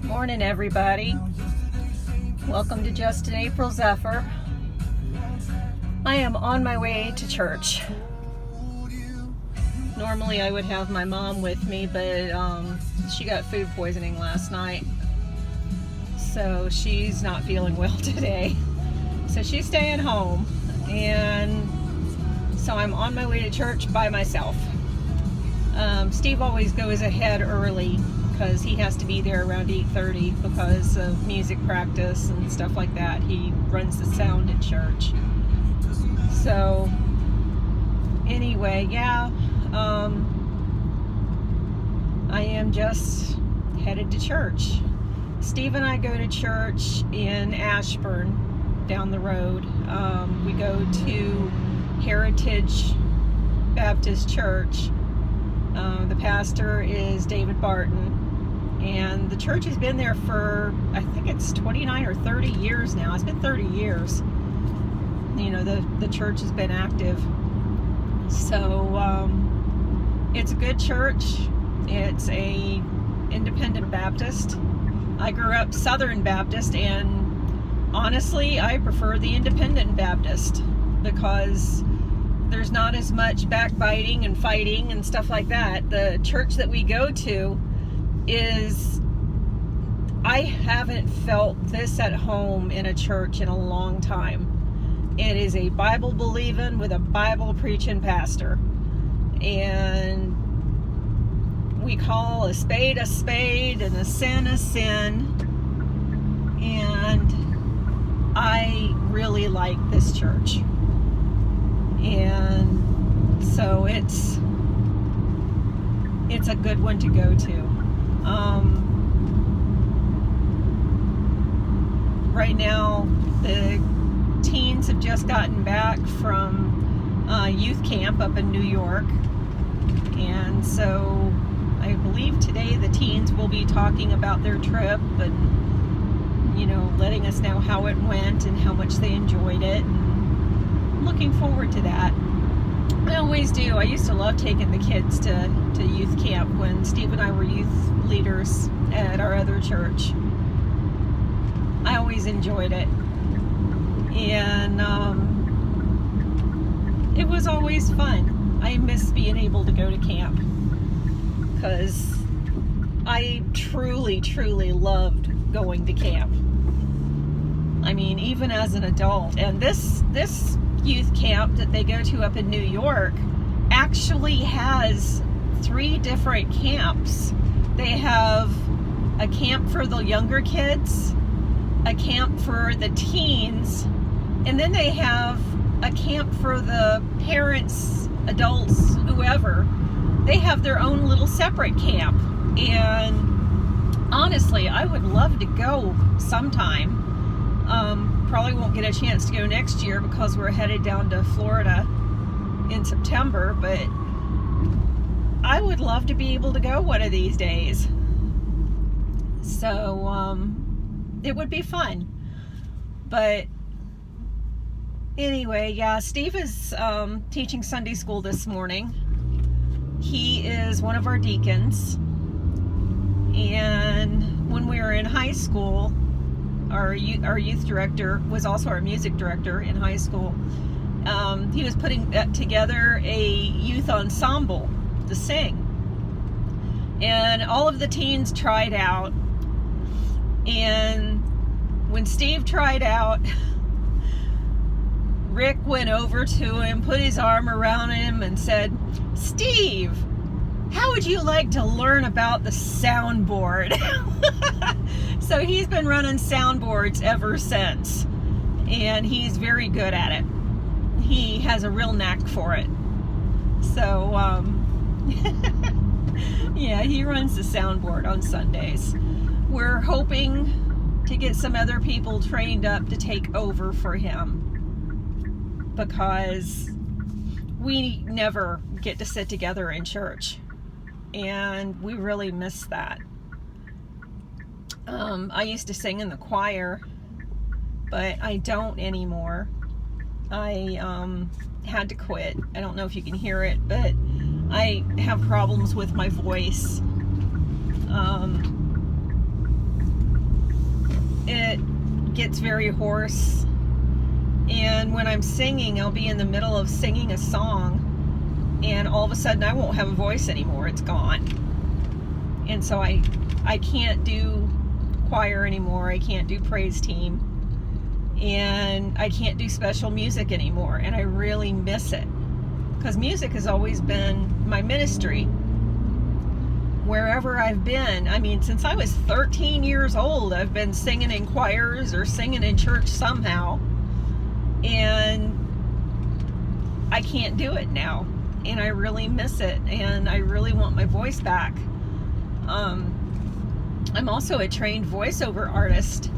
Morning, everybody. Welcome to Just an April Zephyr. I am on my way to church. Normally I would have my mom with me, but she got food poisoning last night, so she's not feeling well today. So she's staying home, and so I'm on my way to church by myself. Steve always goes ahead early because he has to be there around 8:30 because of music practice and stuff like that. He runs the sound at church. So anyway, I am just headed to church. Steve and I go to church in Ashburn down the road. We go to Heritage Baptist Church. The pastor is David Barton, and the church has been there for, I think it's 29 or 30 years now. It's been 30 years. You know, the church has been active. So it's a good church. It's a independent Baptist. I grew up Southern Baptist, and honestly I prefer the independent Baptist because there's not as much backbiting and fighting and stuff like that. The church that we go to is, I haven't felt this at home in a church in a long time. It is a Bible believing with a Bible preaching pastor, and we call a spade and a sin, and I really like this church. And so it's a good one to go to. Right now the teens have just gotten back from youth camp up in New York, and so I believe today the teens will be talking about their trip and, you know, letting us know how it went and how much they enjoyed it. I'm looking forward to that. I always do. I used to love taking the kids to youth camp when Steve and I were youth leaders at our other church. I always enjoyed it. And it was always fun. I miss being able to go to camp because I truly loved going to camp. I mean, even as an adult. And this youth camp that they go to up in New York actually has 3 different camps. They have a camp for the younger kids, a camp for the teens, and then they have a camp for the parents, adults, whoever. They have their own little separate camp. And honestly, I would love to go sometime. Probably won't get a chance to go next year because we're headed down to Florida in September, but I would love to be able to go one of these days. So it would be fun. But anyway, Steve is teaching Sunday school this morning. He is one of our deacons, and when we were in high school, our youth director was also our music director in high school. He was putting together a youth ensemble to sing, and all of the teens tried out. And when Steve tried out, Rick went over to him, put his arm around him, and said, "Steve, how would you like to learn about the soundboard?" So he's been running soundboards ever since, and he's very good at it. He has a real knack for it. So yeah, he runs the soundboard on Sundays. We're hoping to get some other people trained up to take over for him, because we never get to sit together in church, and we really miss that. I used to sing in the choir, but I don't anymore. I had to quit. I don't know if you can hear it, but I have problems with my voice. it gets very hoarse. And when I'm singing, I'll be in the middle of singing a song, and all of a sudden I won't have a voice anymore. It's gone. And so I can't do choir anymore. I can't do praise team. And I can't do special music anymore. And I really miss it. Because music has always been my ministry. Wherever I've been, I mean, since I was 13 years old, I've been singing in choirs or singing in church somehow. And I can't do it now. And I really miss it. And I really want my voice back. I'm also a trained voiceover artist.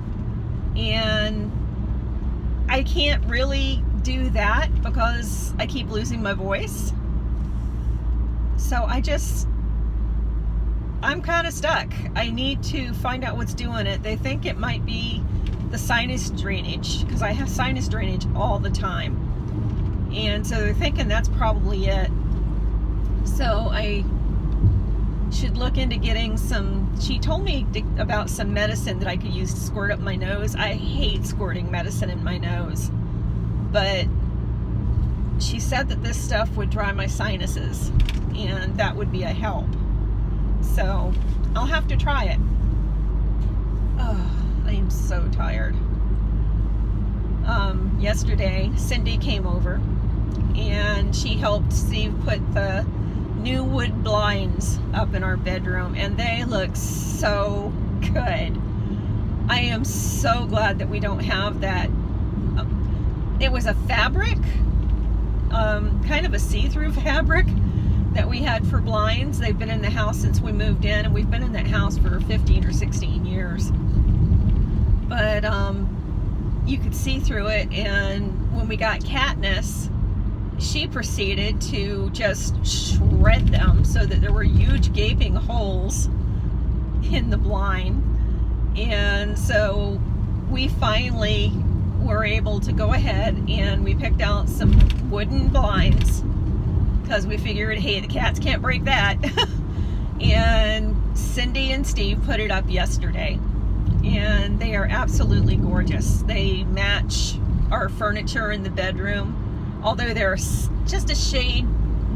And I can't really do that because I keep losing my voice. So I'm kind of stuck. I need to find out what's doing it. They think it might be the sinus drainage, because I have sinus drainage all the time. And so they're thinking that's probably it. So I should look into getting she told me about some medicine that I could use to squirt up my nose. I hate squirting medicine in my nose. But she said that this stuff would dry my sinuses, and that would be a help. So I'll have to try it. Oh, I am so tired. Yesterday, Cindy came over, and she helped Steve put the new wood blinds up in our bedroom, and they look so good. I am so glad that we don't have that. It was a fabric, kind of a see-through fabric that we had for blinds. They've been in the house since we moved in, and we've been in that house for 15 or 16 years. But you could see through it, and when we got Katniss, she proceeded to just shred them so that there were huge gaping holes in the blind. And so we finally were able to go ahead and we picked out some wooden blinds because we figured, hey, the cats can't break that. And Cindy and Steve put it up yesterday, and they are absolutely gorgeous. They match our furniture in the bedroom, although they're just a shade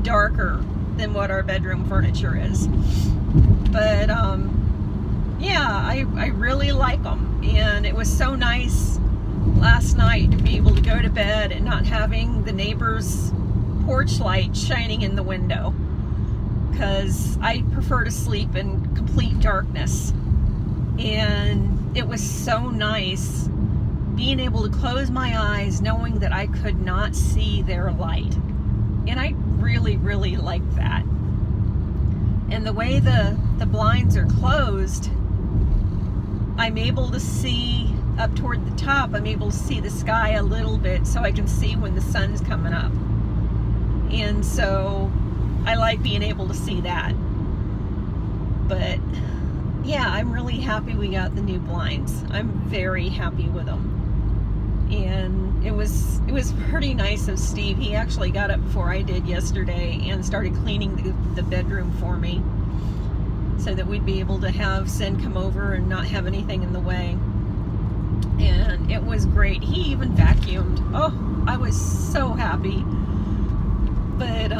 darker than what our bedroom furniture is. But yeah, I really like them, and it was so nice last night to be able to go to bed and not having the neighbor's porch light shining in the window, because I prefer to sleep in complete darkness. And it was so nice being able to close my eyes knowing that I could not see their light. And I really, really like that. And the way the blinds are closed, I'm able to see up toward the top. I'm able to see the sky a little bit, so I can see when the sun's coming up. And so I like being able to see that. But yeah, I'm really happy we got the new blinds. I'm very happy with them. And it was pretty nice of Steve. He actually got up before I did yesterday and started cleaning the bedroom for me, so that we'd be able to have Sin come over and not have anything in the way. And it was great. He even vacuumed. Oh, I was so happy. But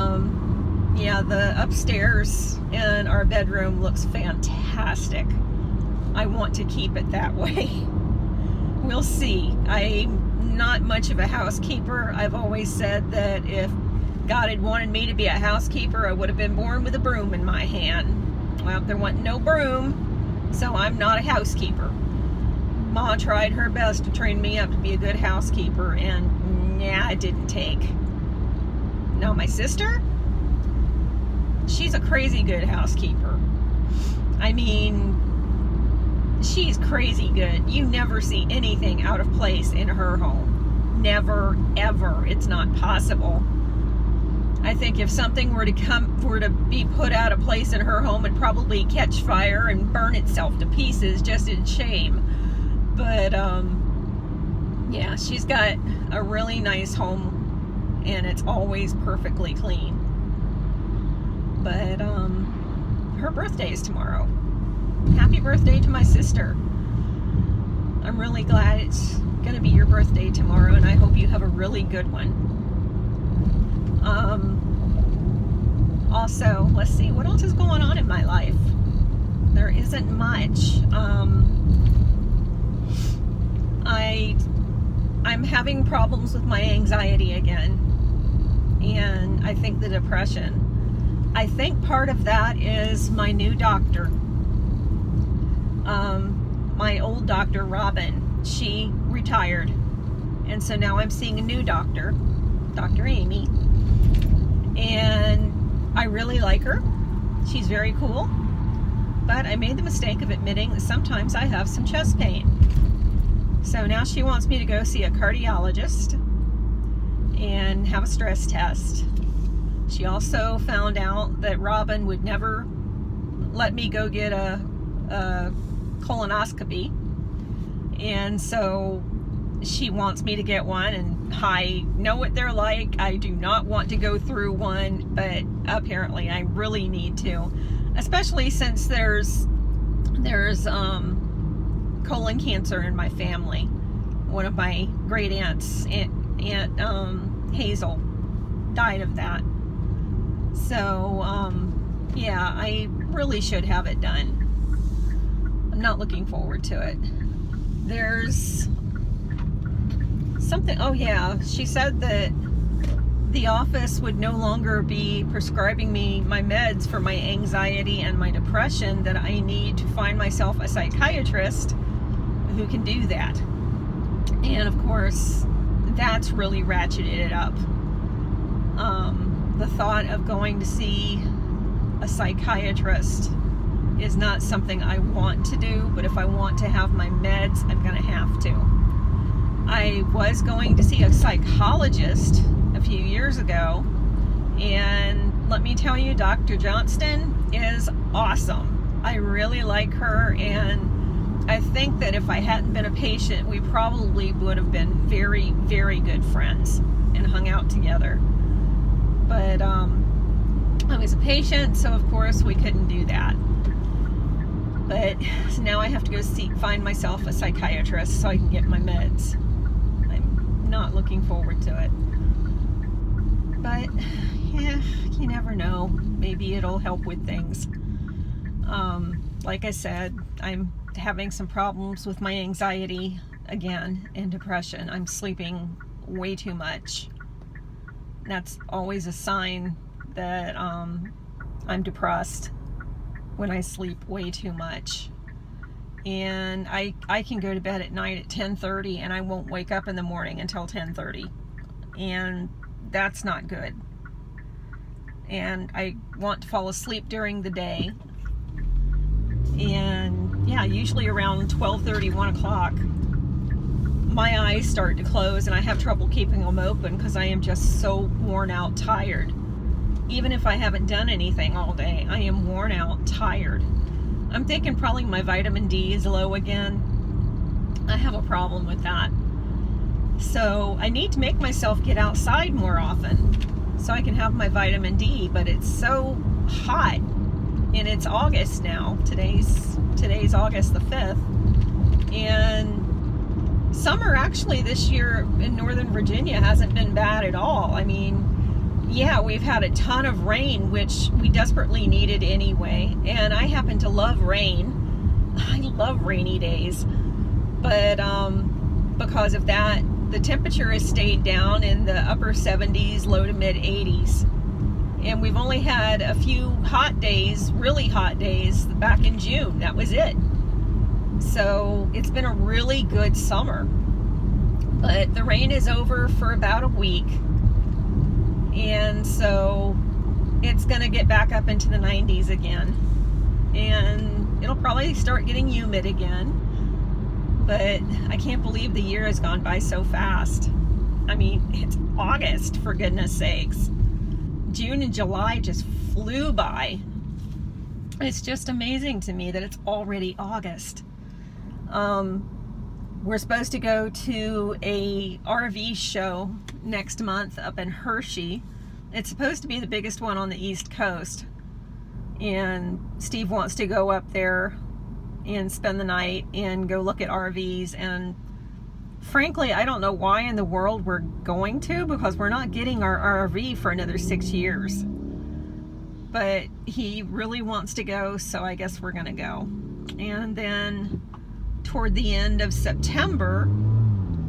yeah, the upstairs in our bedroom looks fantastic. I want to keep it that way. We'll see. I'm not much of a housekeeper. I've always said that if God had wanted me to be a housekeeper, I would have been born with a broom in my hand. Well, there wasn't no broom, so I'm not a housekeeper. Ma tried her best to train me up to be a good housekeeper, and nah, it didn't take. Now my sister, she's a crazy good housekeeper. I mean, she's crazy good. You never see anything out of place in her home. Never, ever. It's not possible. I think if something were to be put out of place in her home, it'd probably catch fire and burn itself to pieces just in shame. But yeah, she's got a really nice home, and it's always perfectly clean. But her birthday is tomorrow. Happy birthday to my sister. I'm really glad it's going to be your birthday tomorrow, and I hope you have a really good one. Also, let's see, what else is going on in my life? There isn't much. I'm having problems with my anxiety again, and I think the depression. I think part of that is my new doctor. My old doctor, Robin, she retired, and so now I'm seeing a new doctor, Dr. Amy, and I really like her. She's very cool, but I made the mistake of admitting that sometimes I have some chest pain. So now she wants me to go see a cardiologist and have a stress test. She also found out that Robin would never let me go get a colonoscopy, and so she wants me to get one, and I know what they're like. I do not want to go through one, but apparently I really need to, especially since there's colon cancer in my family. One of my great aunts, Aunt Hazel, died of that. So yeah, I really should have it done. I'm not looking forward to it. There's something, oh yeah, she said that the office would no longer be prescribing me my meds for my anxiety and my depression, that I need to find myself a psychiatrist who can do that. And of course, that's really ratcheted it up. The thought of going to see a psychiatrist is not something I want to do, but if I want to have my meds, I'm going to have to. I was going to see a psychologist a few years ago, and let me tell you, Dr. Johnston is awesome. I really like her, and I think that if I hadn't been a patient, we probably would have been very, very good friends and hung out together. But I was a patient, so of course we couldn't do that. But so now I have to go find myself a psychiatrist so I can get my meds. I'm not looking forward to it. But yeah, you never know. Maybe it'll help with things. Like I said, I'm having some problems with my anxiety again and depression. I'm sleeping way too much. That's always a sign that I'm depressed, when I sleep way too much. And I can go to bed at night at 10:30 and I won't wake up in the morning until 10:30. And that's not good. And I want to fall asleep during the day. And yeah, usually around 12:30, 1 o'clock, my eyes start to close and I have trouble keeping them open because I am just so worn out, tired. Even if I haven't done anything all day, I am worn out, tired. I'm thinking probably my vitamin D is low again. I have a problem with that. So I need to make myself get outside more often so I can have my vitamin D, but it's so hot, and it's August now. Today's August the 5th, and summer actually this year in Northern Virginia hasn't been bad at all. I mean, yeah, we've had a ton of rain, which we desperately needed anyway, and I happen to love rain. I love rainy days, but because of that, the temperature has stayed down in the upper 70s, low to mid 80s, and we've only had a few hot days, really hot days, back in June. That was it. So it's been a really good summer, but the rain is over for about a week. And so it's going to get back up into the 90s again. And it'll probably start getting humid again. But I can't believe the year has gone by so fast. I mean, it's August, for goodness sakes. June and July just flew by. It's just amazing to me that it's already August. We're supposed to go to a RV show next month up in Hershey. It's supposed to be the biggest one on the East Coast. And Steve wants to go up there and spend the night and go look at RVs. And frankly, I don't know why in the world we're going to, because we're not getting our RV for another 6 years. But he really wants to go, so I guess we're gonna go. And then toward the end of September,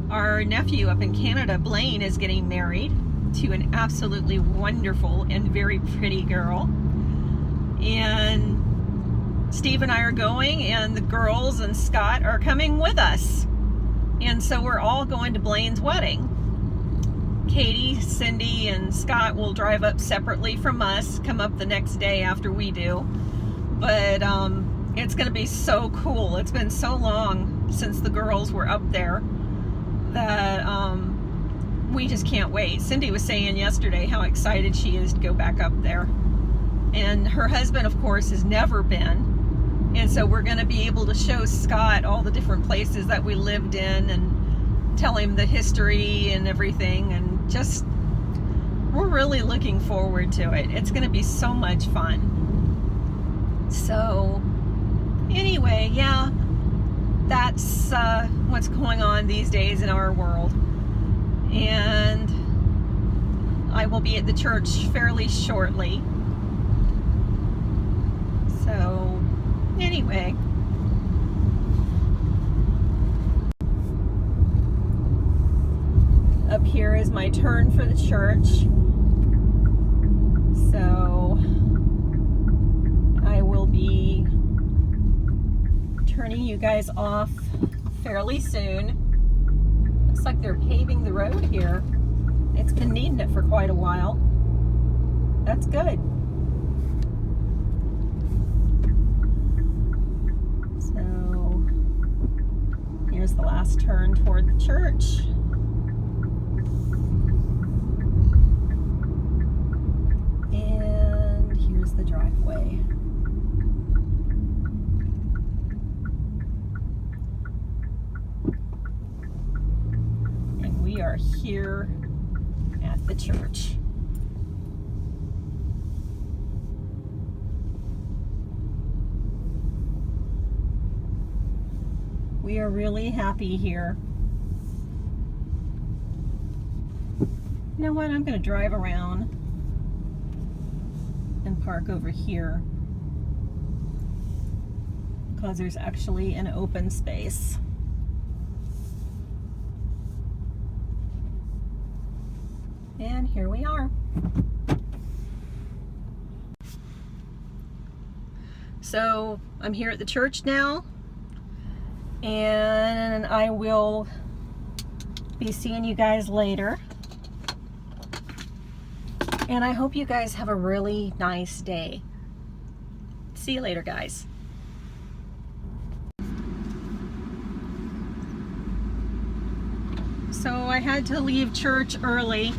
our nephew up in Canada, Blaine, is getting married to an absolutely wonderful and very pretty girl. And Steve and I are going, and the girls and Scott are coming with us. And so we're all going to Blaine's wedding. Katie, Cindy, and Scott will drive up separately from us, come up the next day after we do. But it's going to be so cool. It's been so long since the girls were up there that we just can't wait. Cindy was saying yesterday how excited she is to go back up there. And her husband, of course, has never been. And so we're going to be able to show Scott all the different places that we lived in and tell him the history and everything. And just, we're really looking forward to it. It's going to be so much fun. So anyway, yeah, that's what's going on these days in our world. And I will be at the church fairly shortly. So anyway, up here is my turn for the church. So I will be turning you guys off fairly soon. Looks like they're paving the road here. It's been needing it for quite a while. That's good. So here's the last turn toward the church. And here's the driveway. And we are here at the church. We are really happy here. You know what? I'm going to drive around and park over here because there's actually an open space. And here we are. So I'm here at the church now, and I will be seeing you guys later. And I hope you guys have a really nice day. See you later, guys. So I had to leave church early.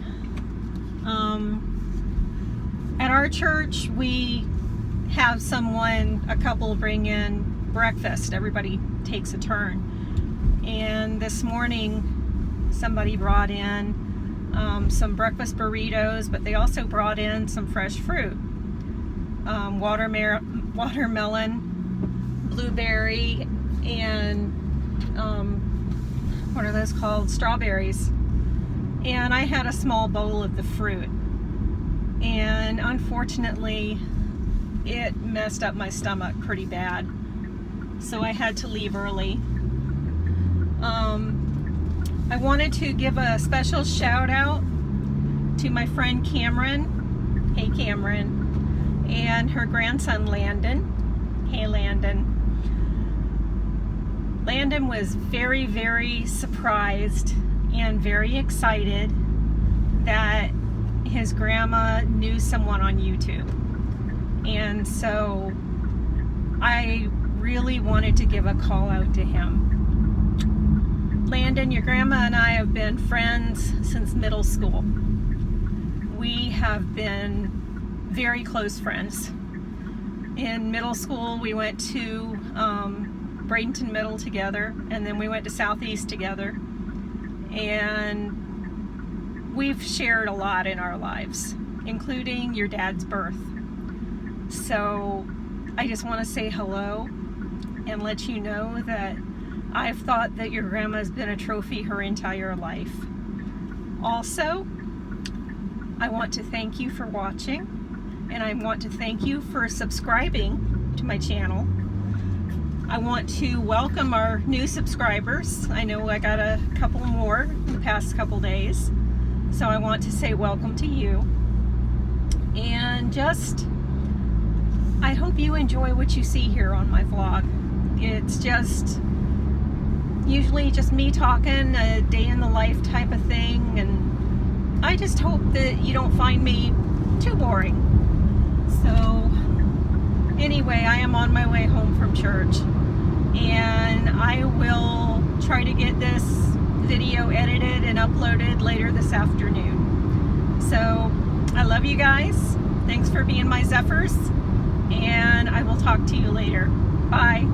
At our church, we have a couple bring in breakfast. Everybody takes a turn. And this morning, somebody brought in some breakfast burritos, but they also brought in some fresh fruit. Watermelon, blueberry, and what are those called? Strawberries. And I had a small bowl of the fruit. And unfortunately, it messed up my stomach pretty bad. So I had to leave early. I wanted to give a special shout out to my friend Cameron. Hey Cameron. And her grandson Landon. Hey Landon. Landon was very, very surprised and very excited that his grandma knew someone on YouTube. And so I really wanted to give a call out to him. Landon, your grandma and I have been friends since middle school. We have been very close friends. In middle school, we went to Bradenton Middle together, and then we went to Southeast together. And we've shared a lot in our lives, including your dad's birth. So I just want to say hello and let you know that I've thought that your grandma's been a trophy her entire life. Also, I want to thank you for watching, and I want to thank you for subscribing to my channel. I want to welcome our new subscribers. I know I got a couple more in the past couple days, so I want to say welcome to you. And just, I hope you enjoy what you see here on my vlog. It's just usually just me talking, a day in the life type of thing, and I just hope that you don't find me too boring. So anyway, I am on my way home from church, and I will try to get this video edited and uploaded later this afternoon. So I love you guys. Thanks for being my Zephyrs, and I will talk to you later. Bye.